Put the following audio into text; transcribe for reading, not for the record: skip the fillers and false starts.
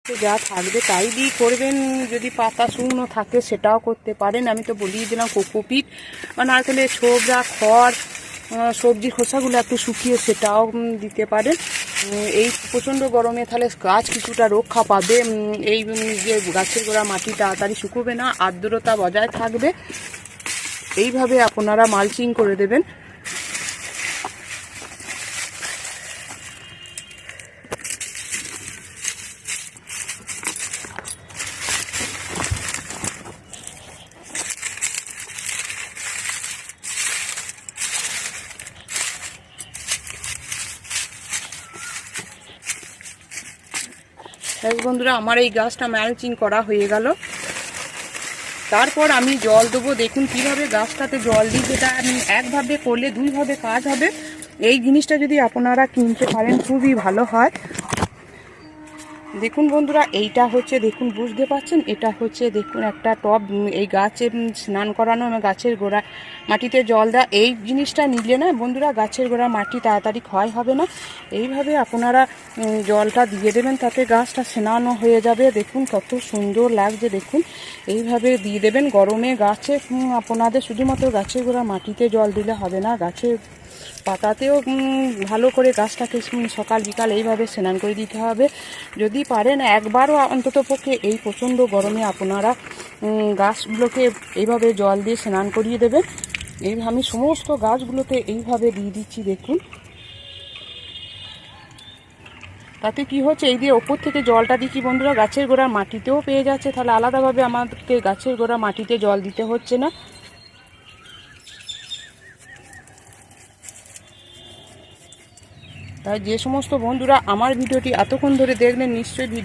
যা থাকবে তাই দিয়ে করবেন। যদি পাতা শুকনো থাকে সেটাও করতে পারেন। আমি তো বলিয়ে দিলাম কোকোপিট বা নারকেলের ছোবড়া, খড়, সবজি খোসাগুলো একটু শুকিয়ে সেটাও দিতে পারেন। এই প্রচণ্ড গরমে তাহলে গাছ কিছুটা রক্ষা পাবে। এই যে গাছের গোড়া মাটি তাড়াতাড়ি শুকোবে না, আর্দ্রতা বজায় থাকবে। এইভাবে আপনারা মালচিং করে দেবেন। বন্ধুরা, আমার এই গাছটা মালচিং করা হয়ে গেল। তারপর আমি জল দেবো। দেখুন কিভাবে গাছটাতে জল দিই, যেটা একভাবে করলে দুইভাবে কাজ হবে। এই জিনিসটা যদি আপনারা কিনতে পারেন খুবই ভালো হয়। দেখুন বন্ধুরা, এইটা হচ্ছে, দেখুন বুঝতে পারছেন, এটা হচ্ছে দেখুন একটা টব। এই গাছে স্নান করানো, গাছের গোড়া মাটিতে জল দেওয়া, এই জিনিসটা নিলে না বন্ধুরা গাছের গোড়া মাটি তাড়াতাড়ি ক্ষয় হবে না। এইভাবে আপনারা জলটা দিয়ে দেবেন, তাতে গাছটা স্নানও হয়ে যাবে। দেখুন কত সুন্দর লাগছে। দেখুন এইভাবে দিয়ে দেবেন। গরমে গাছে আপনাদের শুধুমাত্র গাছের গোড়া মাটিতে জল দিলে হবে না, গাছের পাতাতেও ভালো করে গাছটাকে সকাল বিকাল এইভাবে স্নান করে দিতে হবে। যদি পারেন একবারও অন্তত পক্ষে এই প্রচণ্ড গরমে আপনারা গাছগুলোকে এইভাবে জল দিয়ে স্নান করিয়ে দেবেন। এই আমি সমস্ত গাছগুলোতে এইভাবে দিয়ে দিচ্ছি। দেখুন তাতে কি হচ্ছে, এই দিয়ে ওপর থেকে জলটা দিচ্ছি বন্ধুরা, গাছের গোড়ার মাটিতেও পেয়ে যাচ্ছে। তাহলে আলাদাভাবে আমাদেরকে গাছের গোড়া মাটিতে জল দিতে হচ্ছে না। তাই যে সমস্ত বন্ধুরা আমার ভিডিওটি এতক্ষণ ধরে দেখলেন, নিশ্চয়ই ভিডিও